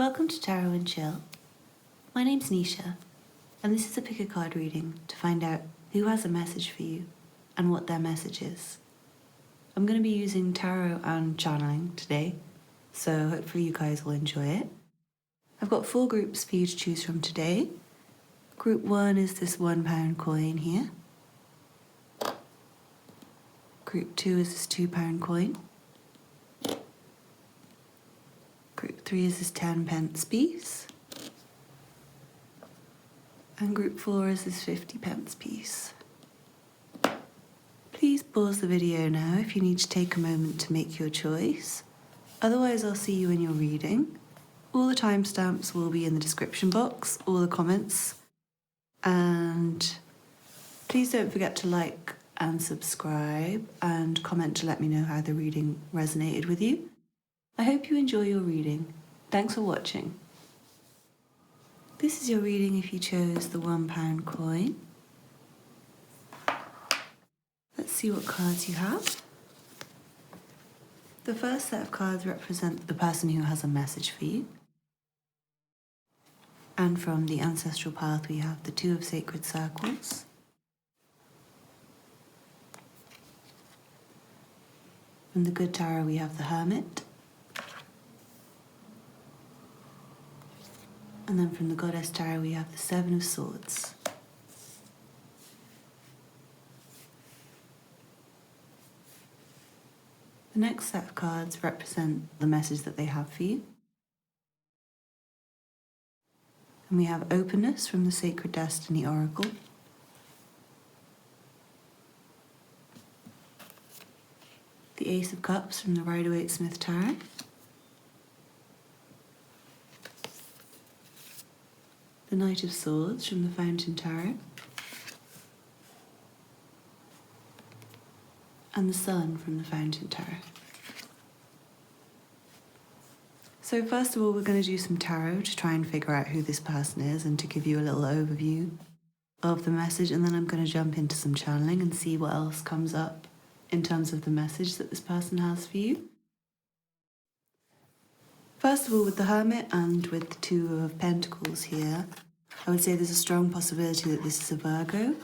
Welcome to Tarot and Chill. My name's Nisha, and this is a pick a card reading to find out who has a message for you and what their message is. I'm going to be using tarot and channeling today, so hopefully you guys will enjoy it. I've got 4 groups for you to choose from today. Group 1 is this £1 coin here. Group 2 is this £2 coin. Group 3 is this 10p piece. And group 4 is this 50p piece. Please pause the video now if you need to take a moment to make your choice. Otherwise, I'll see you in your reading. All the timestamps will be in the description box, all the comments. And please don't forget to like and subscribe and comment to let me know how the reading resonated with you. I hope you enjoy your reading. Thanks for watching. This is your reading if you chose the £1 coin. Let's see what cards you have. The first set of cards represent the person who has a message for you. And from the Ancestral Path we have the 2 of Sacred Circles. From the Good Tarot we have the Hermit. And then from the Goddess Tarot we have the 7 of Swords. The next set of cards represent the message that they have for you. And we have Openness from the Sacred Destiny Oracle. The Ace of Cups from the Rider-Waite-Smith Tarot. The Knight of Swords from the Fountain Tarot. And the Sun from the Fountain Tarot. So first of all, we're going to do some tarot to try and figure out who this person is and to give you a little overview of the message, and then I'm going to jump into some channeling and see what else comes up in terms of the message that this person has for you. First of all, with the Hermit and with the 2 of Pentacles here, I would say there's a strong possibility that this is a Virgo.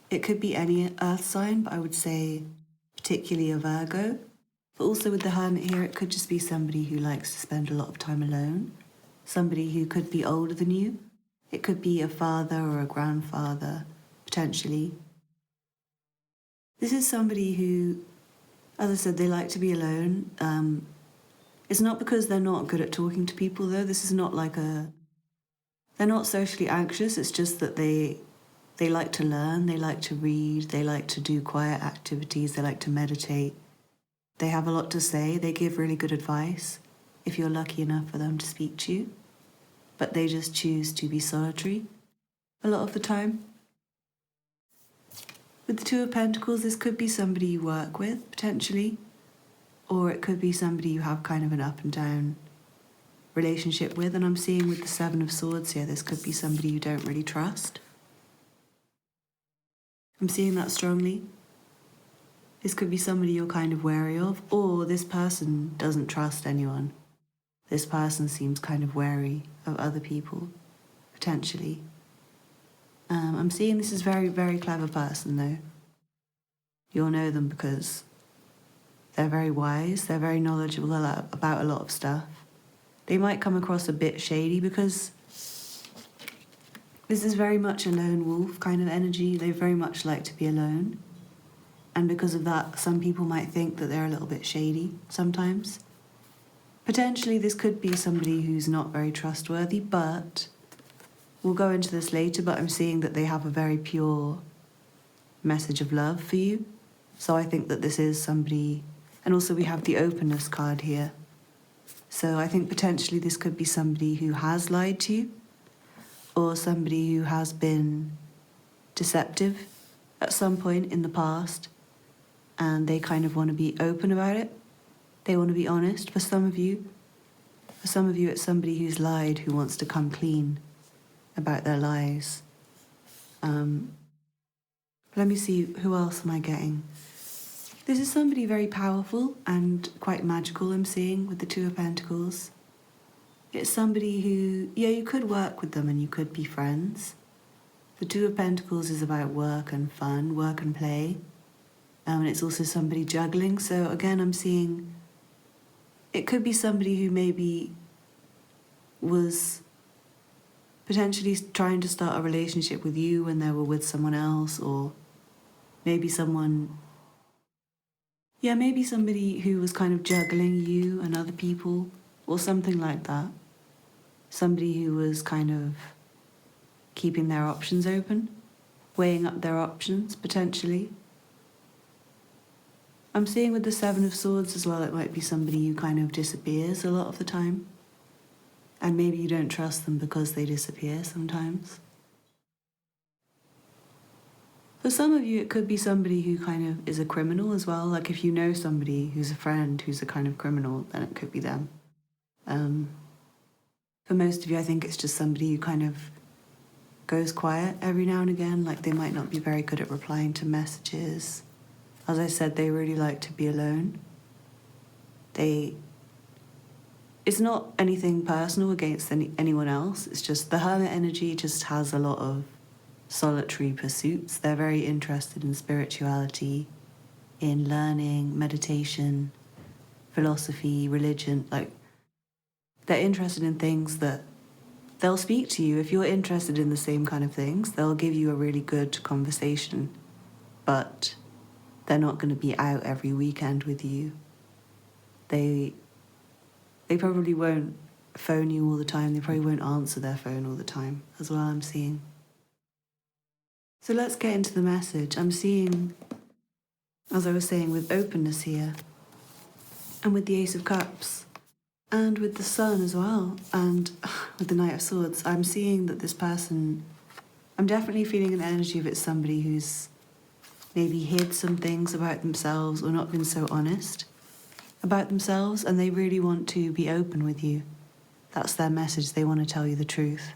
It could be any earth sign, but I would say particularly a Virgo. But also with the Hermit here, it could just be somebody who likes to spend a lot of time alone. Somebody who could be older than you. It could be a father or a grandfather, potentially. This is somebody who, as I said, they like to be alone. It's not because they're not good at talking to people, though. This is not like a... They're not socially anxious. It's just that they like to learn, they like to read, they like to do quiet activities, they like to meditate. They have a lot to say, they give really good advice if you're lucky enough for them to speak to you. But they just choose to be solitary a lot of the time. With the 2 of Pentacles, this could be somebody you work with, potentially. Or it could be somebody you have kind of an up and down relationship with. And I'm seeing with the 7 of Swords here, this could be somebody you don't really trust. I'm seeing that strongly. This could be somebody you're kind of wary of, or this person doesn't trust anyone. This person seems kind of wary of other people, potentially. I'm seeing this is a very, very clever person, though. You'll know them because they're very wise, they're very knowledgeable about a lot of stuff. They might come across a bit shady because this is very much a lone wolf kind of energy. They very much like to be alone. And because of that, some people might think that they're a little bit shady sometimes. Potentially, this could be somebody who's not very trustworthy, but we'll go into this later, but I'm seeing that they have a very pure message of love for you. So I think that this is somebody... And also we have the Openness card here. So I think potentially this could be somebody who has lied to you, or somebody who has been deceptive at some point in the past, and they kind of want to be open about it. They want to be honest. For some of you, it's somebody who's lied, who wants to come clean about their lies. Let me see, who else am I getting? This is somebody very powerful and quite magical, I'm seeing, with the 2 of Pentacles. It's somebody who, yeah, you could work with them and you could be friends. The Two of Pentacles is about work and fun, work and play. And it's also somebody juggling. So again, I'm seeing it could be somebody who maybe was potentially trying to start a relationship with you when they were with someone else, or maybe someone, yeah, maybe somebody who was kind of juggling you and other people, or something like that. Somebody who was kind of keeping their options open, weighing up their options, potentially. I'm seeing with the Seven of Swords as well, it might be somebody who kind of disappears a lot of the time. And maybe you don't trust them because they disappear sometimes. For some of you, it could be somebody who kind of is a criminal as well. Like if you know somebody who's a friend who's a kind of criminal, then it could be them. For most of you, I think it's just somebody who kind of goes quiet every now and again. Like they might not be very good at replying to messages. As I said, they really like to be alone. It's not anything personal against anyone else. It's just the Hermit energy just has a lot of solitary pursuits. They're very interested in spirituality, in learning, meditation, philosophy, religion. Like, they're interested in things that they'll speak to you. If you're interested in the same kind of things, they'll give you a really good conversation. But they're not going to be out every weekend with you. They probably won't phone you all the time. They probably won't answer their phone all the time as well, I'm seeing. So let's get into the message. I'm seeing, as I was saying, with openness here, and with the Ace of Cups, and with the Sun as well, and with the Knight of Swords, I'm seeing that this person, I'm definitely feeling an energy of it's somebody who's maybe hid some things about themselves or not been so honest about themselves, and they really want to be open with you. That's their message. They want to tell you the truth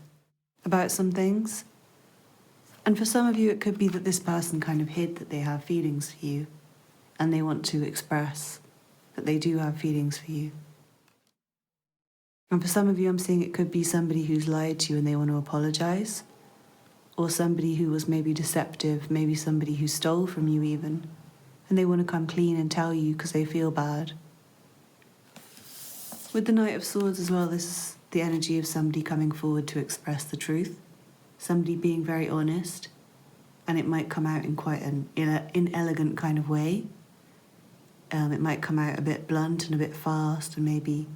about some things. And for some of you, it could be that this person kind of hid that they have feelings for you, and they want to express that they do have feelings for you. And for some of you, I'm seeing it could be somebody who's lied to you and they want to apologize, or somebody who was maybe deceptive, maybe somebody who stole from you even, and they want to come clean and tell you because they feel bad. With the Knight of Swords as well, this is the energy of somebody coming forward to express the truth, somebody being very honest, and it might come out in quite an inelegant kind of way. It might come out a bit blunt and a bit fast, and maybe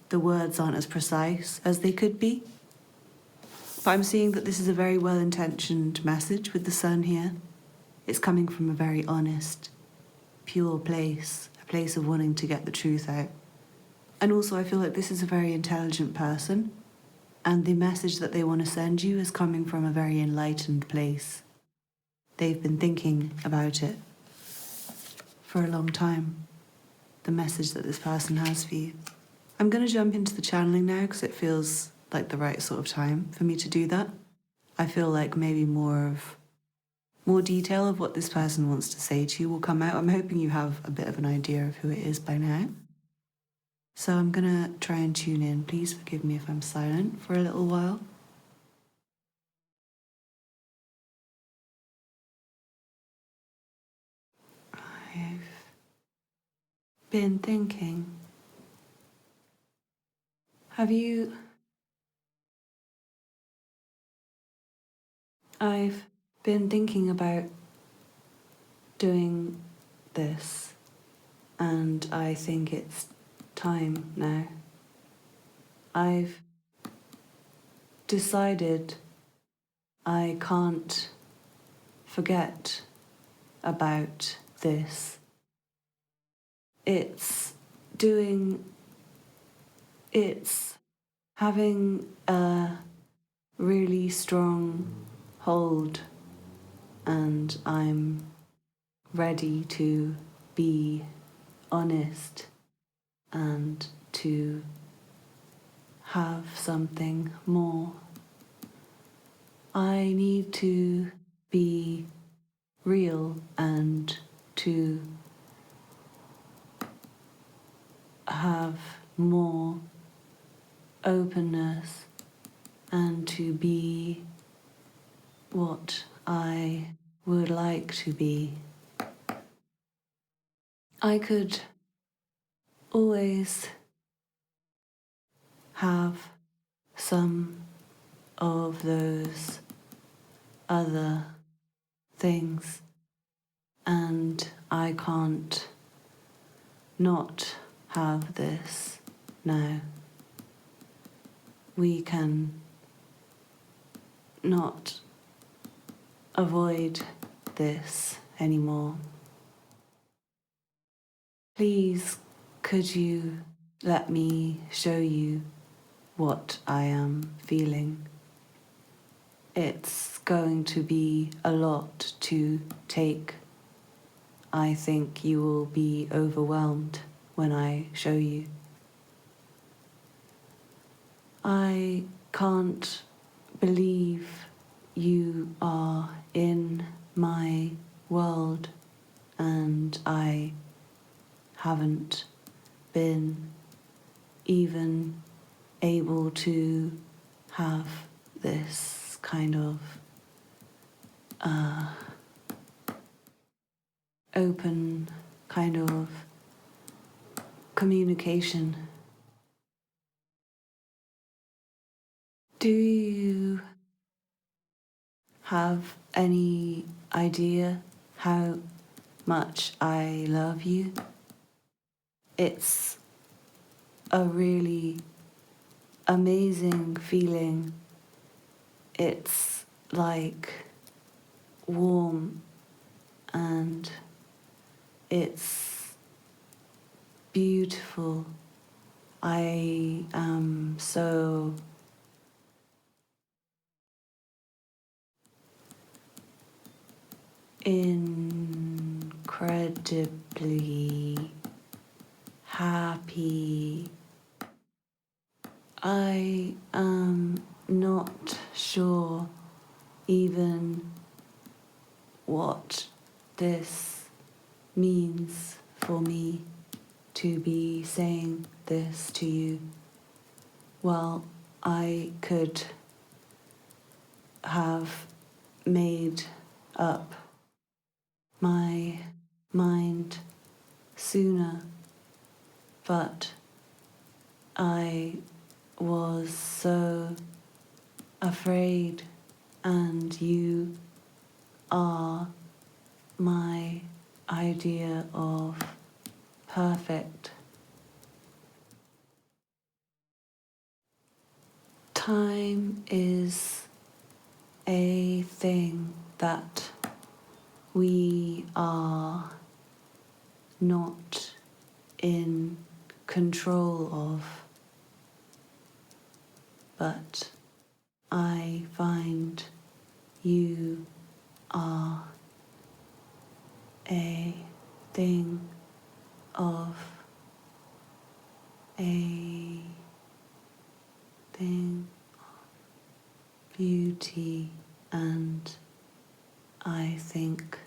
the words aren't as precise as they could be. But I'm seeing that this is a very well-intentioned message with the Sun here. It's coming from a very honest, pure place, a place of wanting to get the truth out. And also I feel like this is a very intelligent person, and the message that they want to send you is coming from a very enlightened place. They've been thinking about it for a long time, the message that this person has for you. I'm going to jump into the channeling now because it feels like the right sort of time for me to do that. I feel like maybe more detail of what this person wants to say to you will come out. I'm hoping you have a bit of an idea of who it is by now. So I'm going to try and tune in. Please forgive me if I'm silent for a little while. I've been thinking. I've been thinking about doing this, and I think it's time now. I've decided I can't forget about this. It's having a really strong hold, and I'm ready to be honest and to have something more. I need to be real and to have more to be what I would like to be. I could always have some of those other things, and I can't not have this now. We can not avoid this anymore. Please, could you let me show you what I am feeling? It's going to be a lot to take. I think you will be overwhelmed when I show you. I can't believe you are in my world, and I haven't been even able to have this kind of open kind of communication. Do you have any idea how much I love you? It's a really amazing feeling. It's like warm, and it's beautiful. I am so incredibly happy. I am not sure even what this means for me to be saying this to you. Well, I could have made up my mind sooner, but I was so afraid, and you are my idea of perfect. Time is a thing that we are not in control of, but I find you are a thing of a thing of beauty, and I think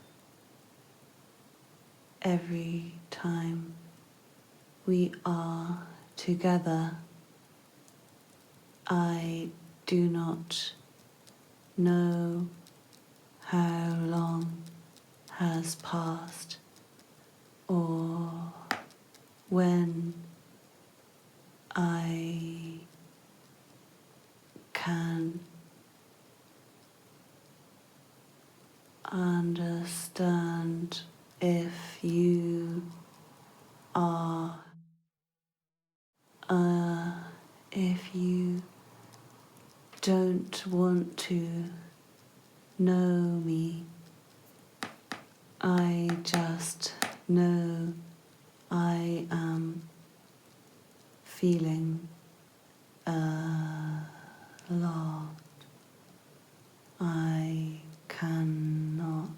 every time we are together, I do not know how long has passed or when I can understand if you are, if you don't want to know me. I just know I am feeling loved. I cannot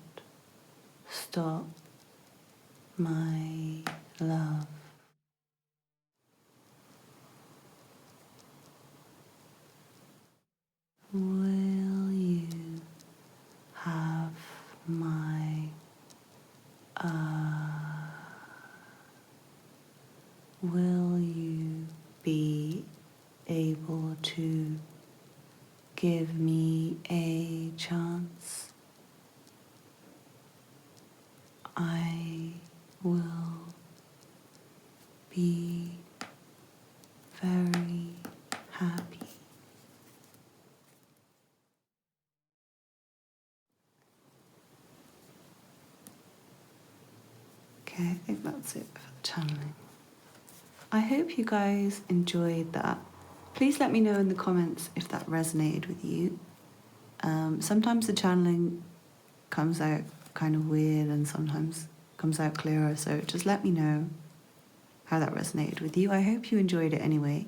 stop my love. Will you have my will you be able to give I will be very happy. Okay, I think that's it for the channeling. I hope you guys enjoyed that. Please let me know in the comments if that resonated with you. Sometimes the channeling comes out kind of weird and sometimes comes out clearer, so just let me know how that resonated with you. I hope you enjoyed it anyway.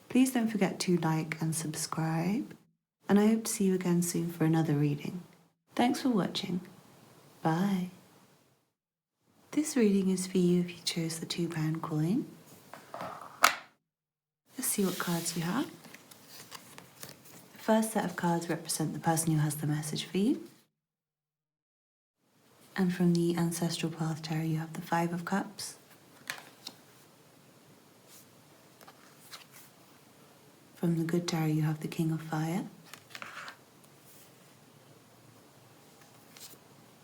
Please don't forget to like and subscribe, and I hope to see you again soon for another reading. Thanks for watching. Bye. This reading is for you if you chose the £2 coin. Let's see what cards you have. The first set of cards represent the person who has the message for you. And from the Ancestral Path Tarot, you have the 5 of Cups. From the Good Tarot, you have the King of Fire.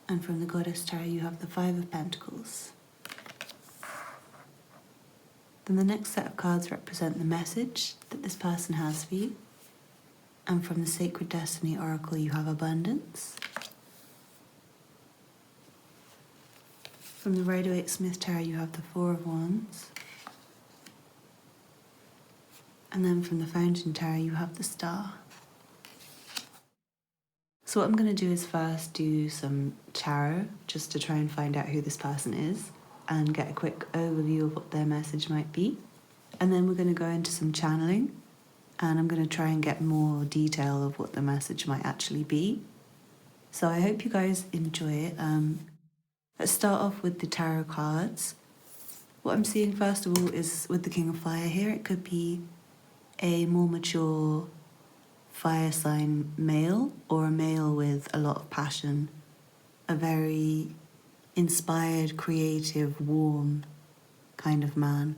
And from the Goddess Tarot, you have the 5 of Pentacles. Then the next set of cards represent the message that this person has for you. And from the Sacred Destiny Oracle, you have Abundance. From the Rider-Waite-Smith Tarot, you have the 4 of Wands. And then from the Fountain Tarot, you have the Star. So what I'm going to do is first do some tarot, just to try and find out who this person is, and get a quick overview of what their message might be. And then we're going to go into some channeling, and I'm going to try and get more detail of what the message might actually be. So I hope you guys enjoy it. Let's start off with the tarot cards. What I'm seeing first of all is with the King of Fire here, it could be a more mature fire sign male, or a male with a lot of passion, a very inspired, creative, warm kind of man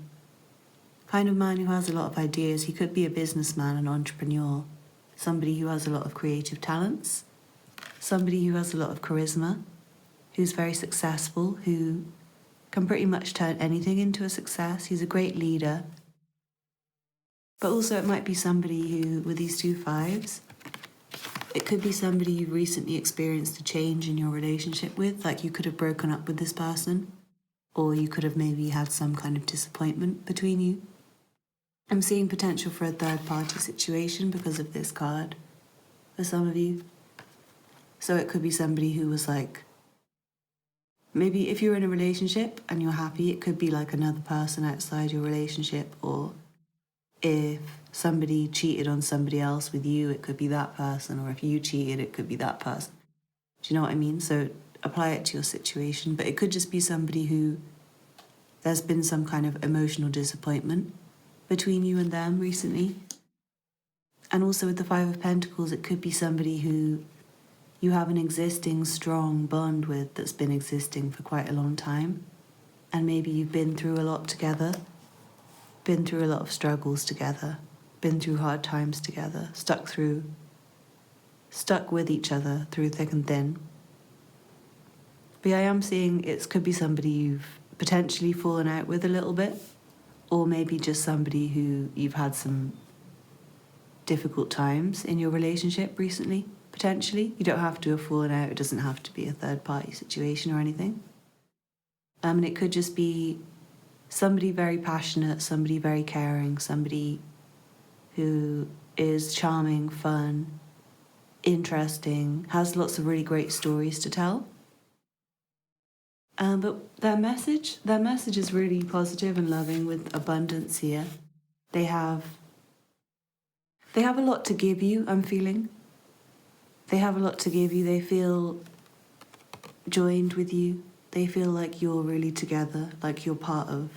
who has a lot of ideas. He could be a businessman, an entrepreneur, somebody who has a lot of creative talents, somebody who has a lot of charisma, who's very successful, who can pretty much turn anything into a success. He's a great leader. But also it might be somebody who, with these 2 5s, it could be somebody you've recently experienced a change in your relationship with, like you could have broken up with this person, or you could have maybe had some kind of disappointment between you. I'm seeing potential for a third-party situation because of this card for some of you. So it could be somebody who was like, maybe if you're in a relationship and you're happy, it could be like another person outside your relationship, or if somebody cheated on somebody else with you, it could be that person, or if you cheated, it could be that person. Do you know what I mean? So apply it to your situation, but it could just be somebody who there's been some kind of emotional disappointment between you and them recently. And also with the 5 of Pentacles, it could be somebody who you have an existing strong bond with that's been existing for quite a long time. And maybe you've been through a lot together, been through a lot of struggles together, been through hard times together, stuck with each other through thick and thin. But yeah, I am seeing it could be somebody you've potentially fallen out with a little bit, or maybe just somebody who you've had some difficult times in your relationship recently, potentially. You don't have to have fallen out, it doesn't have to be a third-party situation or anything. And it could just be somebody very passionate, somebody very caring, somebody who is charming, fun, interesting, has lots of really great stories to tell. But their message is really positive and loving, with abundance here. They have a lot to give you, I'm feeling. They have a lot to give you. They feel joined with you. They feel like you're really together, like you're part of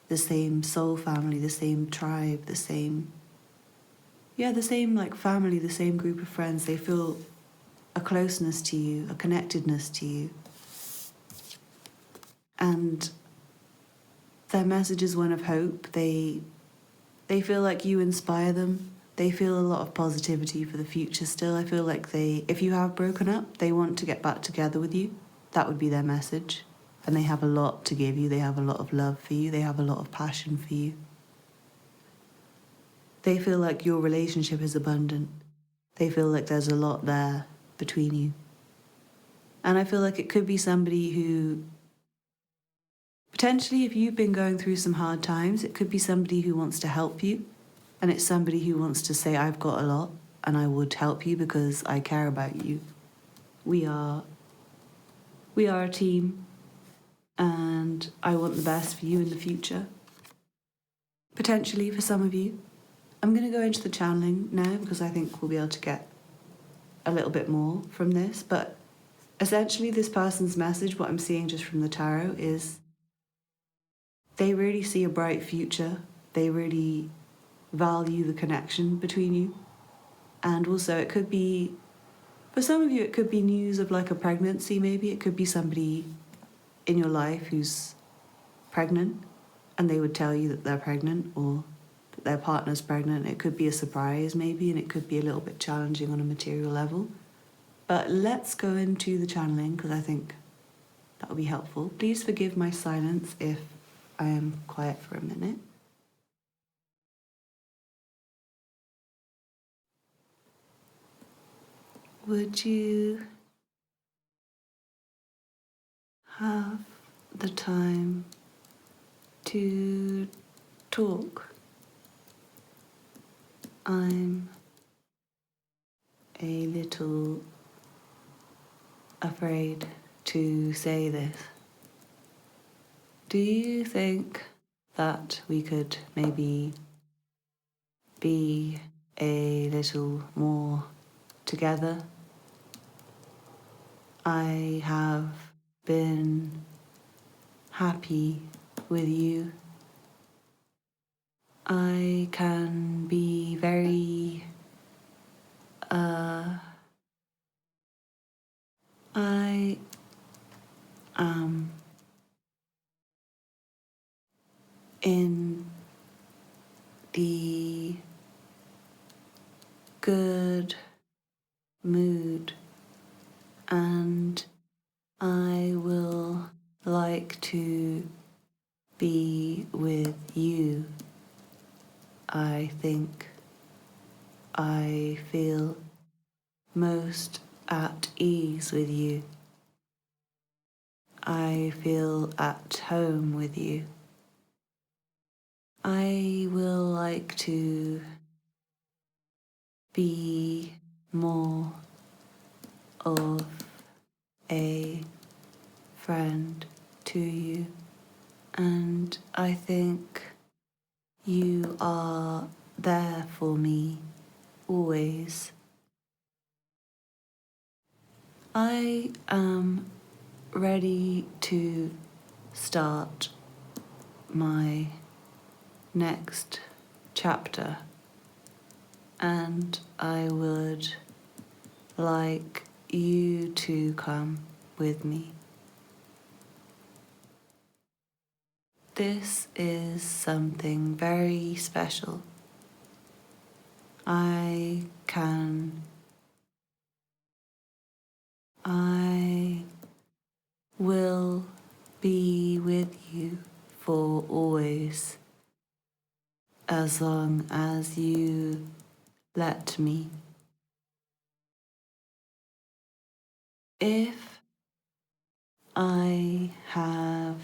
the same soul family, the same tribe, the same like family, the same group of friends. They feel a closeness to you, a connectedness to you. And their message is one of hope. They feel like you inspire them. They feel a lot of positivity for the future still. I feel like if you have broken up, they want to get back together with you. that would be their message. And they have a lot to give you. They have a lot of love for you. They have a lot of passion for you. They feel like your relationship is abundant. They feel like there's a lot there between you. And I feel like it could be somebody who, potentially, if you've been going through some hard times, it could be somebody who wants to help you. And it's somebody who wants to say, I've got a lot and I would help you because I care about you. We are a team and I want the best for you in the future. Potentially for some of you. I'm going to go into the channeling now because I think we'll be able to get a little bit more from this. But essentially this person's message, what I'm seeing just from the tarot, is they really see a bright future. They really value the connection between you. And also it could be, for some of you, it could be news of like a pregnancy maybe. It could be somebody in your life who's pregnant and they would tell you that they're pregnant or that their partner's pregnant. It could be a surprise maybe, and it could be a little bit challenging on a material level. But let's go into the channeling because I think that will be helpful. Please forgive my silence if I am quiet for a minute. Would you have the time to talk? I'm a little afraid to say this. Do you think that we could maybe be a little more together? I have been happy with you. I can be very, I am in the good mood and I will like to be with you. I think I feel most at ease with you. I feel at home with you. I will like to be more of a friend to you, and I think you are there for me always. I am ready to start my next chapter, and I would like you to come with me. This is something very special. I will be with you for always, as long as you let me. If I have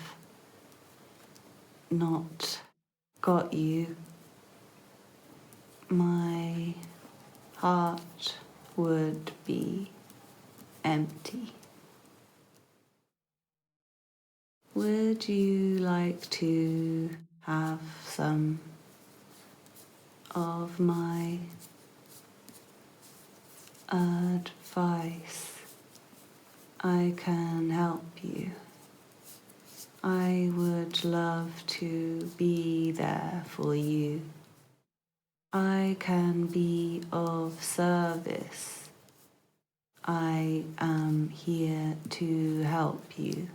not got you, my heart would be empty. Would you like to have some of my advice? I can help you. I would love to be there for you. I can be of service. I am here to help you.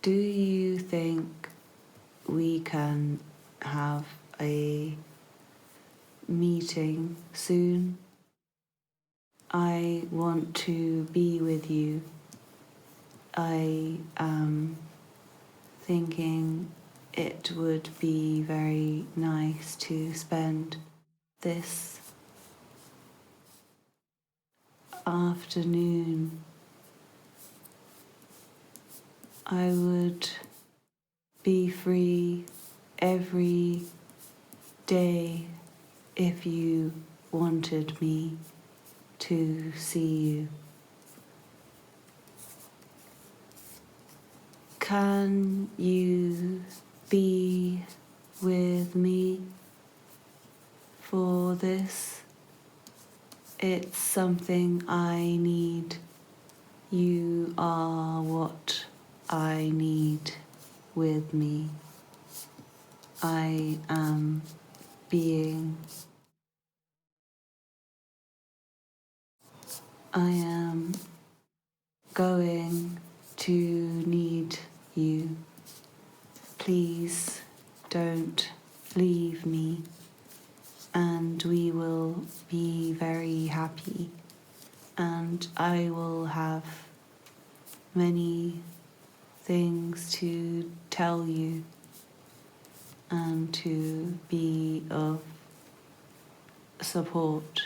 Do you think we can have a meeting soon? I want to be with you I am thinking it would be very nice to spend this afternoon. I would be free every day if you wanted me to see you. Can you be with me for this? It's something I need. You are what I need with me. I am being. I am going to need you. Please don't leave me, and we will be very happy, and I will have many things to tell you and to be of support.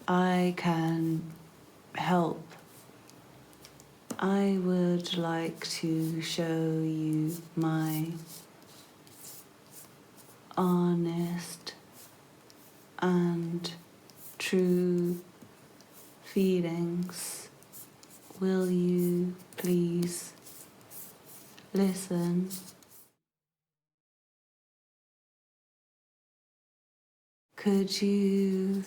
I can help. I would like to show you my honest and true feelings. Will you please listen? Could you?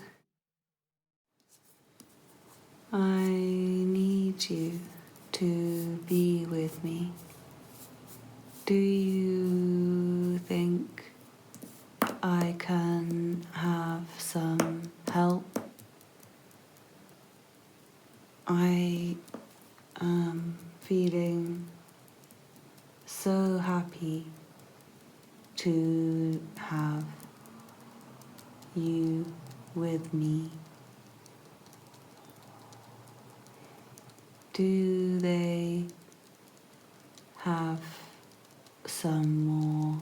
I need you to be with me. Do you think I can have some help? I am feeling so happy to have you with me. Do they have some more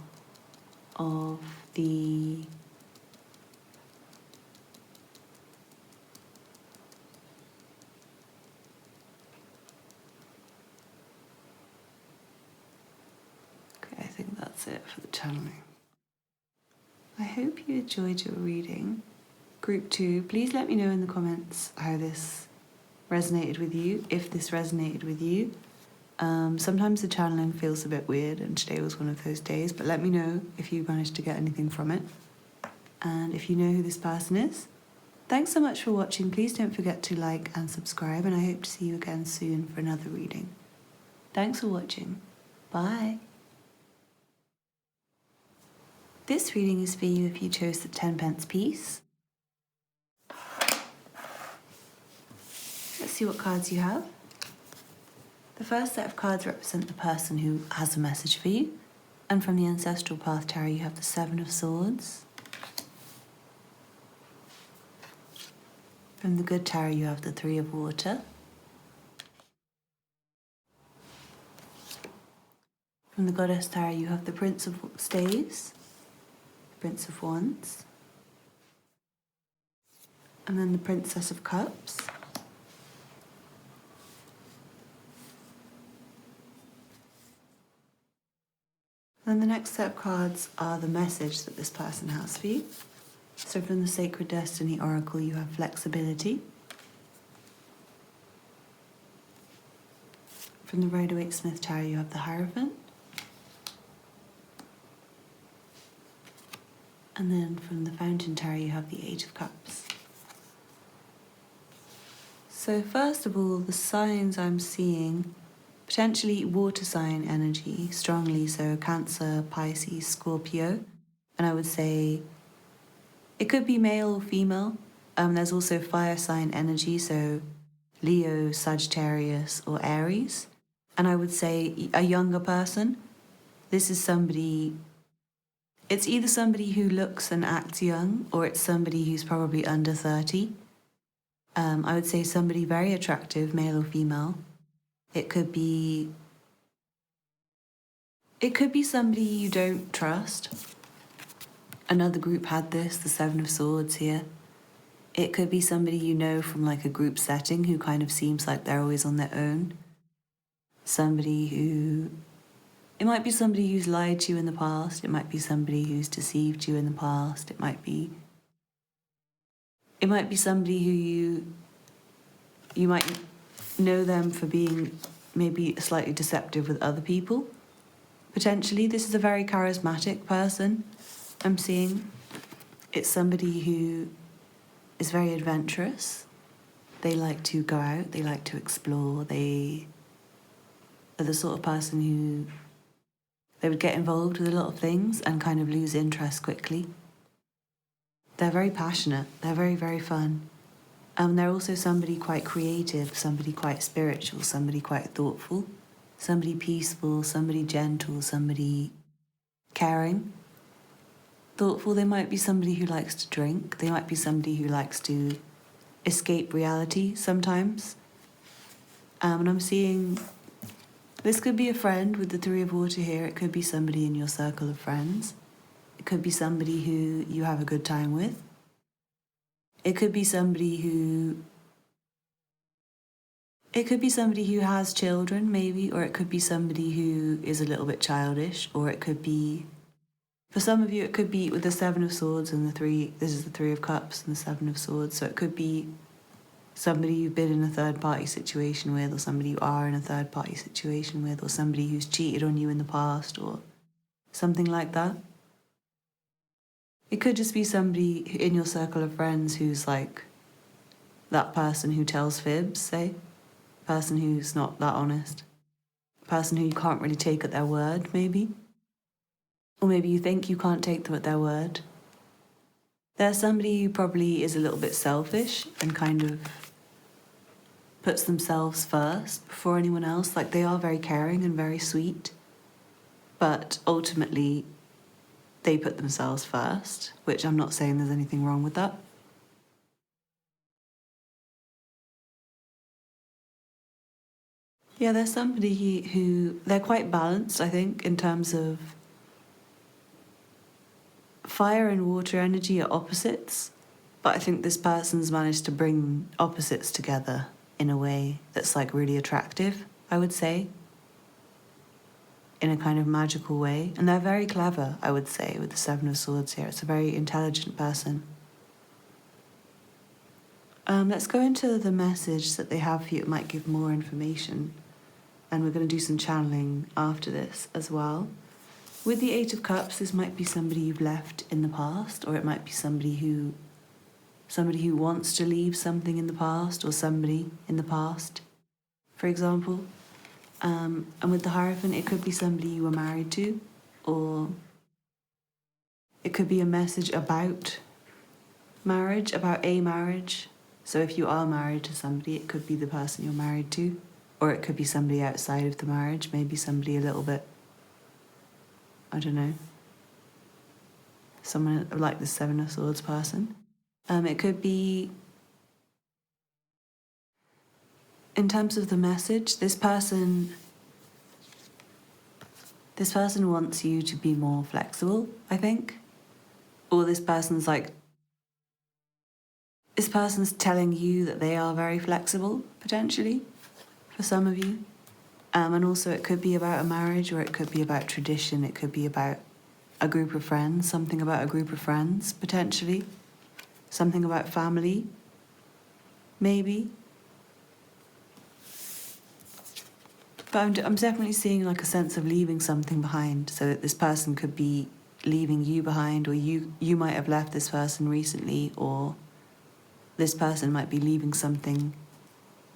of the I think that's it for the channeling. I hope you enjoyed your reading. Group 2, please let me know in the comments how this resonated with you, if this resonated with you. Sometimes the channeling feels a bit weird, and today was one of those days, but let me know if you managed to get anything from it. And if you know who this person is, thanks so much for watching. Please don't forget to like and subscribe, and I hope to see you again soon for another reading. Thanks for watching. Bye. This reading is for you if you chose the 10 pence piece. Let's see what cards you have. The first set of cards represent the person who has a message for you. And from the Ancestral Path Tarot, you have the 7 of Swords. From the Good Tarot, you have the 3 of Water. From the Goddess Tarot, you have the Prince of Staves, the Prince of Wands, and then the Princess of Cups. Then the next set of cards are the message that this person has for you. So from the Sacred Destiny Oracle, you have Flexibility. From the Rider-Waite-Smith Tarot, you have the Hierophant. And then from the Fountain Tarot, you have the 8 of Cups. So first of all, the signs I'm seeing, potentially water sign energy, strongly so, Cancer, Pisces, Scorpio. And I would say it could be male or female. There's also fire sign energy, so Leo, Sagittarius, or Aries. And I would say a younger person. This is somebody, it's either somebody who looks and acts young, or it's somebody who's probably under 30. I would say somebody very attractive, male or female. It could be somebody you don't trust. Another group had this, the Seven of Swords here. It could be somebody you know from like a group setting who kind of seems like they're always on their own. It might be somebody who's lied to you in the past. It might be somebody who's deceived you in the past. It might be somebody who you might know them for being maybe slightly deceptive with other people. Potentially, this is a very charismatic person I'm seeing. It's somebody who is very adventurous. They like to go out, they like to explore, they are the sort of person who they would get involved with a lot of things and kind of lose interest quickly. They're very passionate, they're very, very fun. They're also somebody quite creative, somebody quite spiritual, somebody quite thoughtful, somebody peaceful, somebody gentle, somebody caring. Thoughtful, they might be somebody who likes to drink, they might be somebody who likes to escape reality sometimes. And I'm seeing this could be a friend with the Three of Water here. It could be somebody in your circle of friends. It could be somebody who you have a good time with. It could be somebody who has children, maybe, or it could be somebody who is a little bit childish, or it could be, for some of you, it could be with the Seven of Swords and this is the Three of Cups and the Seven of Swords, so it could be somebody you've been in a third-party situation with, or somebody you are in a third-party situation with, or somebody who's cheated on you in the past, or something like that. It could just be somebody in your circle of friends who's like that person who tells fibs, say. Person who's not that honest. Person who you can't really take at their word, maybe. Or maybe you think you can't take them at their word. There's somebody who probably is a little bit selfish and kind of puts themselves first before anyone else. Like, they are very caring and very sweet, but ultimately they put themselves first, which I'm not saying there's anything wrong with that. Yeah, there's somebody who they're quite balanced, I think, in terms of fire and water energy are opposites, but I think this person's managed to bring opposites together in a way that's like really attractive, I would say, in a kind of magical way. And they're very clever, I would say, with the Seven of Swords here. It's a very intelligent person. Let's go into the message that they have for you. It might give more information. And we're going to do some channeling after this as well. With the Eight of Cups, this might be somebody you've left in the past, or it might be somebody who wants to leave something in the past, or somebody in the past, for example. And with the Hierophant, it could be somebody you were married to, or it could be a message about marriage, about a marriage. So if you are married to somebody, it could be the person you're married to, or it could be somebody outside of the marriage, maybe somebody a little bit, I don't know, someone like the Seven of Swords person. It could be, in terms of the message, this person wants you to be more flexible, I think. Or this person's telling you that they are very flexible, potentially, for some of you. And also it could be about a marriage, or it could be about tradition, it could be about a group of friends, something about a group of friends, potentially. Something about family, maybe. But I'm definitely seeing like a sense of leaving something behind, so that this person could be leaving you behind, or you might have left this person recently, or this person might be leaving something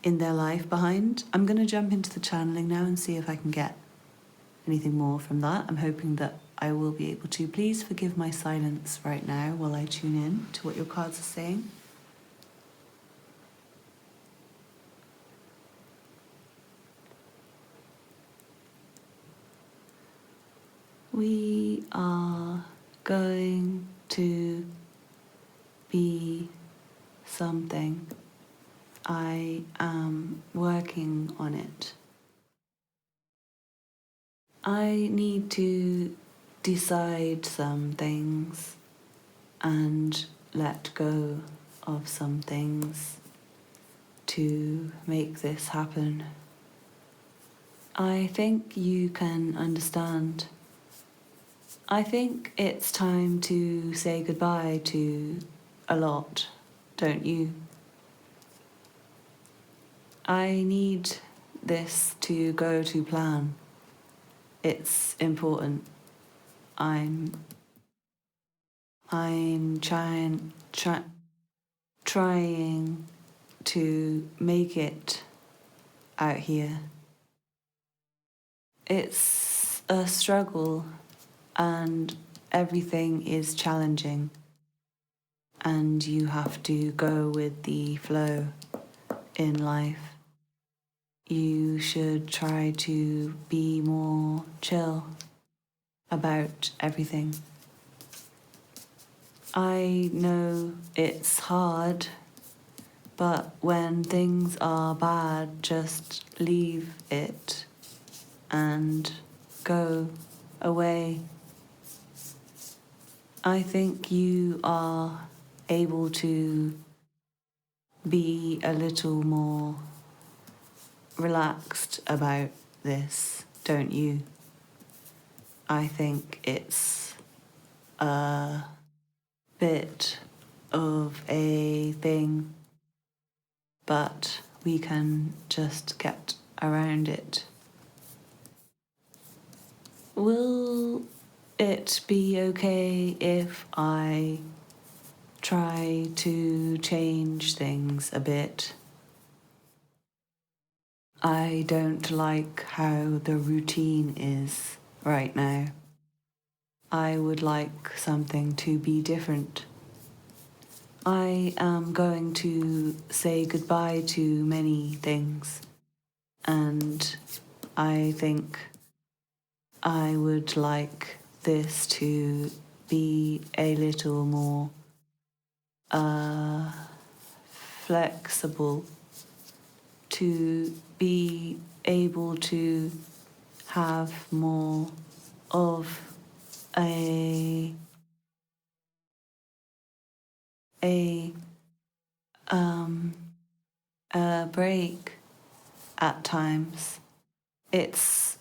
in their life behind. I'm going to jump into the channeling now and see if I can get anything more from that. I'm hoping that I will be able to. Please forgive my silence right now while I tune in to what your cards are saying. We are going to be something. I am working on it. I need to decide some things and let go of some things to make this happen. I think you can understand. I think it's time to say goodbye to a lot, don't you? I need this to go to plan. It's important. I'm trying to make it out here. It's a struggle and everything is challenging, and you have to go with the flow in life. You should try to be more chill about everything. I know it's hard, but when things are bad, just leave it and go away. I think you are able to be a little more relaxed about this, don't you? I think it's a bit of a thing, but we can just get around it. Will it be okay if I try to change things a bit? I don't like how the routine is right now. I would like something to be different. I am going to say goodbye to many things, and I think I would like this to be a little more flexible, to be able to have more of a a a break at times. It's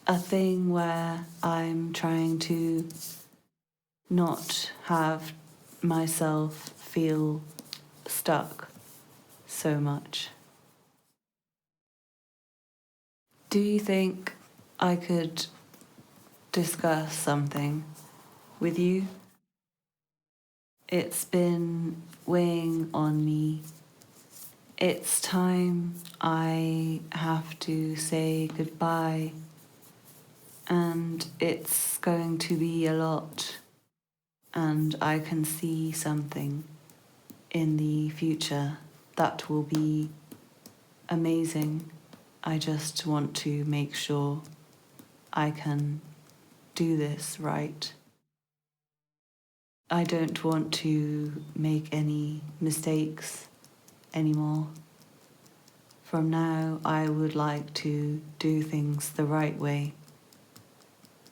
a thing where I'm trying to not have myself feel stuck so much. Do you think I could discuss something with you? It's been weighing on me. It's time I have to say goodbye, and it's going to be a lot, and I can see something in the future that will be amazing. I just want to make sure I can do this right. I don't want to make any mistakes anymore. From now, I would like to do things the right way.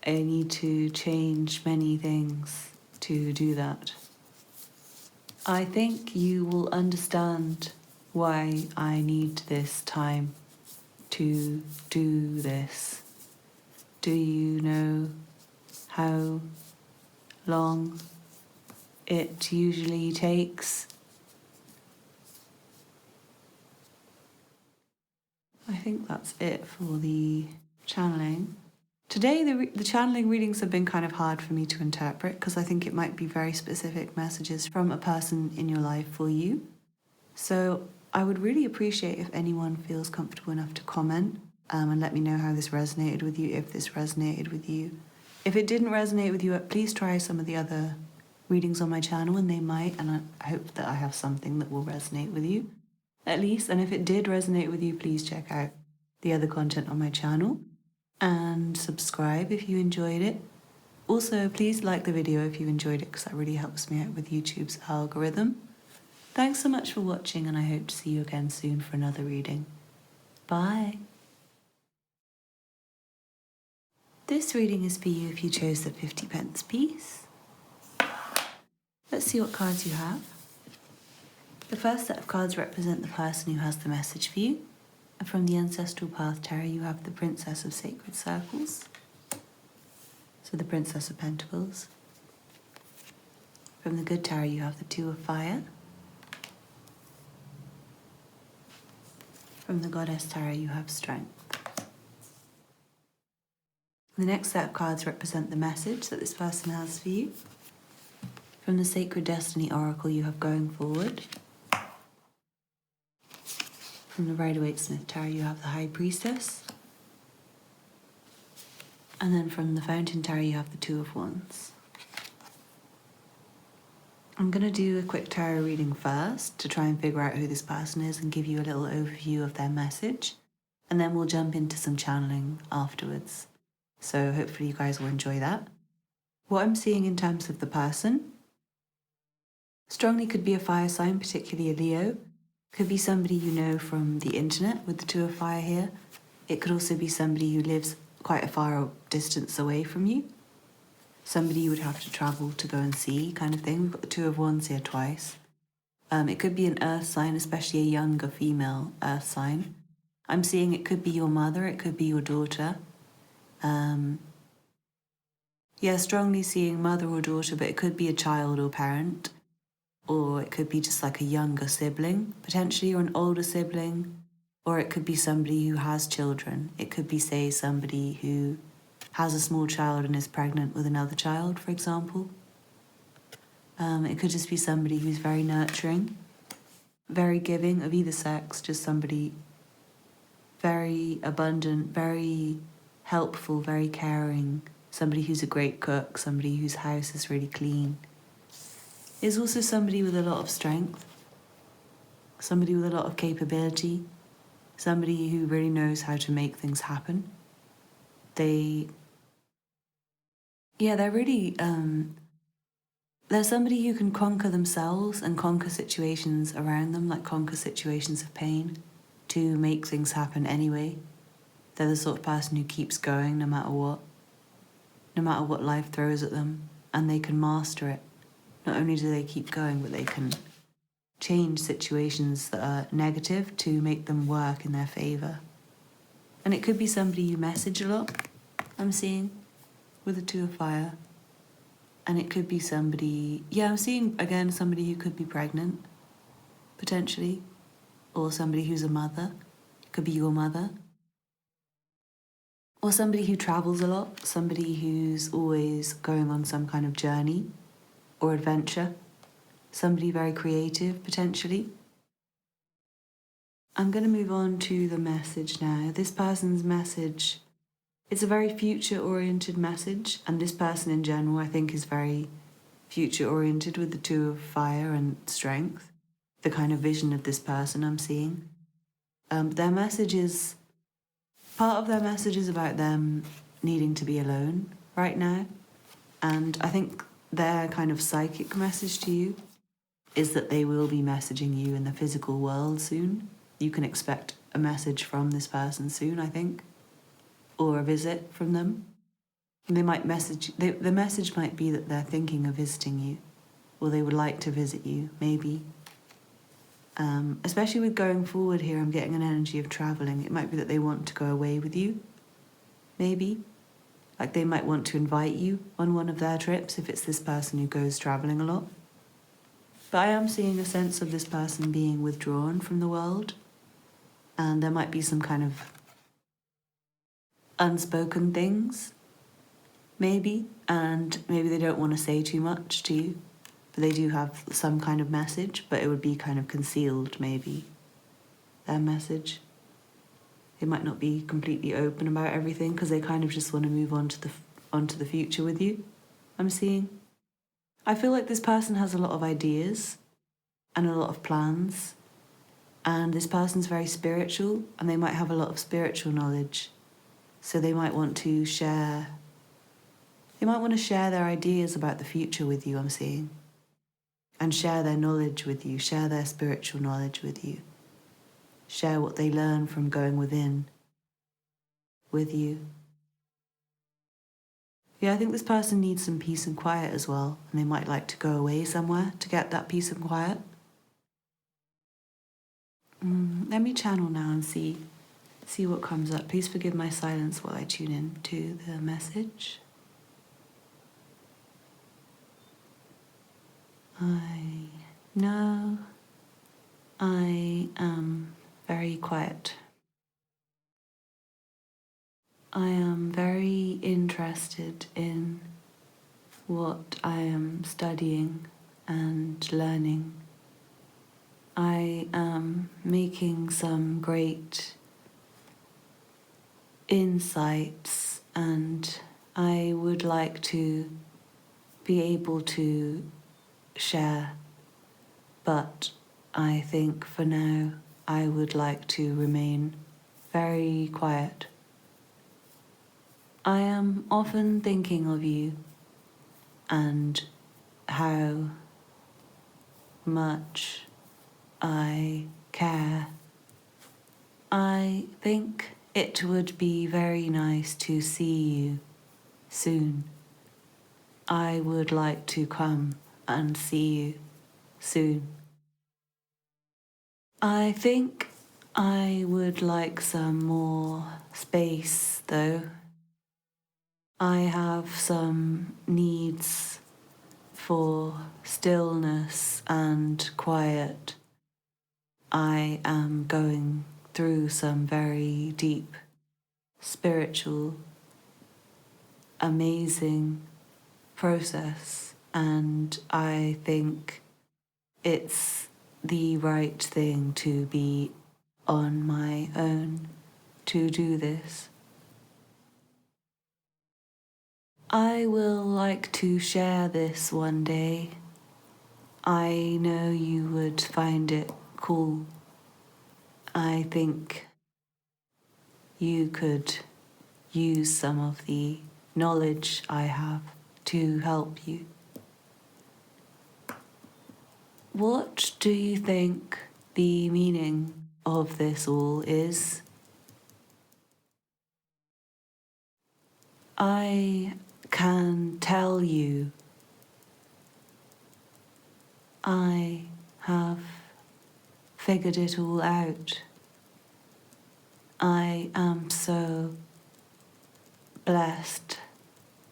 I need to change many things to do that. I think you will understand why I need this time to do this. Do you know how long it usually takes? I think that's it for the channeling. Today, the channeling readings have been kind of hard for me to interpret because I think it might be very specific messages from a person in your life for you. So I would really appreciate if anyone feels comfortable enough to comment and let me know how this resonated with you, if this resonated with you. If it didn't resonate with you, please try some of the other readings on my channel, and they might, and I hope that I have something that will resonate with you, at least. And if it did resonate with you, please check out the other content on my channel and subscribe if you enjoyed it. Also, please like the video if you enjoyed it, because that really helps me out with YouTube's algorithm. Thanks so much for watching, and I hope to see you again soon for another reading. Bye. This reading is for you if you chose the 50 pence piece. Let's see what cards you have. The first set of cards represent the person who has the message for you. And from the Ancestral Path Tarot, you have the Princess of Sacred Circles. So the Princess of Pentacles. From the Good Tarot, you have the Two of Fire. From the Goddess Tarot, you have Strength. The next set of cards represent the message that this person has for you. From the Sacred Destiny Oracle, you have Going Forward. From the Rider-Waite-Smith Tarot, you have the High Priestess. And then from the Fountain Tarot, you have the Two of Wands. I'm going to do a quick tarot reading first to try and figure out who this person is and give you a little overview of their message. And then we'll jump into some channeling afterwards. So hopefully you guys will enjoy that. What I'm seeing in terms of the person strongly could be a fire sign, particularly a Leo. Could be somebody you know from the internet with the Two of Fire here. It could also be somebody who lives quite a far distance away from you. Somebody you would have to travel to go and see, kind of thing. We've got the Two of Wands here twice. It could be an earth sign, especially a younger female earth sign. I'm seeing it could be your mother, it could be your daughter. Yeah, strongly seeing mother or daughter, but it could be a child or parent. Or it could be just like a younger sibling, potentially, or an older sibling. Or it could be somebody who has children. It could be, say, somebody who has a small child and is pregnant with another child, for example. It could just be somebody who's very nurturing, very giving of either sex, just somebody very abundant, very helpful, very caring, somebody who's a great cook, somebody whose house is really clean. Is also somebody with a lot of strength, somebody with a lot of capability, somebody who really knows how to make things happen. They're really, they're somebody who can conquer themselves and conquer situations around them, like conquer situations of pain, to make things happen anyway. They're the sort of person who keeps going no matter what life throws at them, and they can master it. Not only do they keep going, but they can change situations that are negative to make them work in their favour. And it could be somebody you message a lot, I'm seeing, with the Two of Fire. And it could be somebody, I'm seeing, again, somebody who could be pregnant, potentially. Or somebody who's a mother. It could be your mother. Or somebody who travels a lot, somebody who's always going on some kind of journey or adventure. Somebody very creative, potentially. I'm going to move on to the message now. This person's message, it's a very future-oriented message, and this person in general, I think, is very future-oriented with the Two of Fire and Strength, the kind of vision of this person I'm seeing. Their message is, part of their message is about them needing to be alone right now, and I think their kind of psychic message to you is that they will be messaging you in the physical world soon. You can expect a message from this person soon, I think, or a visit from them. And they might message, the message might be that they're thinking of visiting you, or they would like to visit you, maybe. Especially with going forward here, I'm getting an energy of travelling. It might be that they want to go away with you, maybe. Like they might want to invite you on one of their trips if it's this person who goes travelling a lot. But I am seeing a sense of this person being withdrawn from the world, and there might be some kind of unspoken things, maybe, and maybe they don't want to say too much to you, but they do have some kind of message, but it would be kind of concealed, maybe, their message. They might not be completely open about everything because they kind of just want to move on to onto the future with you, I'm seeing. I feel like this person has a lot of ideas and a lot of plans, and this person's very spiritual, and they might have a lot of spiritual knowledge. So they might want to share their ideas about the future with you, I'm seeing. And share their knowledge with you, share their spiritual knowledge with you. Share what they learn from going within with you. Yeah, I think this person needs some peace and quiet as well, and they might like to go away somewhere to get that peace and quiet. Let me channel now and see what comes up. Please forgive my silence while I tune in to the message. I know I am very quiet. I am very interested in what I am studying and learning. I am making some great insights, and I would like to be able to share, but I think for now I would like to remain very quiet. I am often thinking of you and how much I care. I think it would be very nice to see you soon. I would like to come and see you soon. I think I would like some more space, though. I have some needs for stillness and quiet. I am going through some very deep, spiritual, amazing process, and I think it's the right thing to be on my own to do this. I will like to share this one day. I know you would find it cool. I think you could use some of the knowledge I have to help you. What do you think the meaning of this all is? I can tell you I have figured it all out. I am so blessed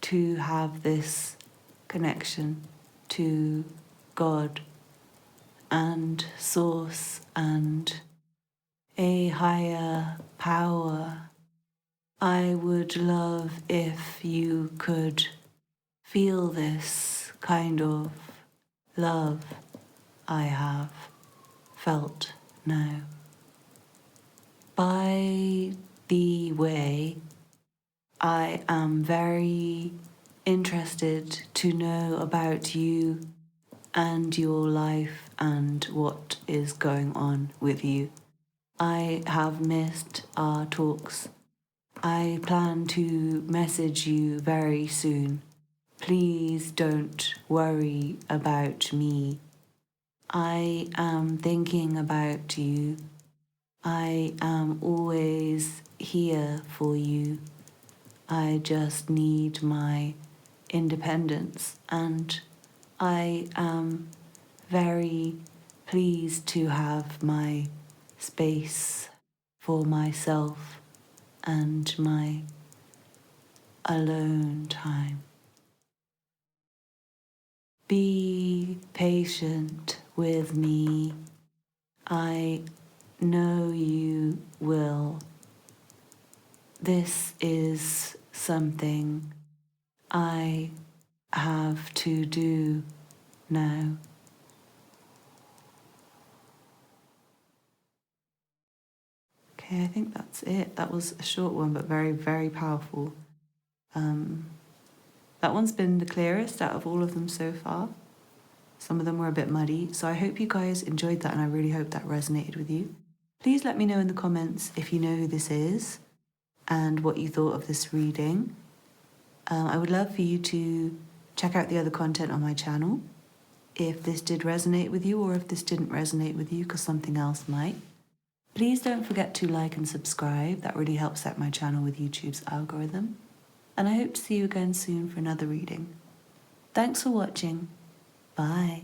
to have this connection to God and Source and a higher power. I would love if you could feel this kind of love I have felt now. By the way, I am very interested to know about you and your life and what is going on with you. I have missed our talks. I plan to message you very soon. Please don't worry about me. I am thinking about you. I am always here for you. I just need my independence, and I am very pleased to have my space for myself and my alone time. Be patient with me. I know you will. This is something I have to do now. Okay, I think that's it. That was a short one, but very, very powerful. That one's been the clearest out of all of them so far. Some of them were a bit muddy, so I hope you guys enjoyed that, and I really hope that resonated with you. Please let me know in the comments if you know who this is and what you thought of this reading. I would love for you to check out the other content on my channel if this did resonate with you, or if this didn't resonate with you because something else might. Please don't forget to like and subscribe. That really helps set my channel with YouTube's algorithm. and I hope to see you again soon for another reading. Thanks for watching. Bye.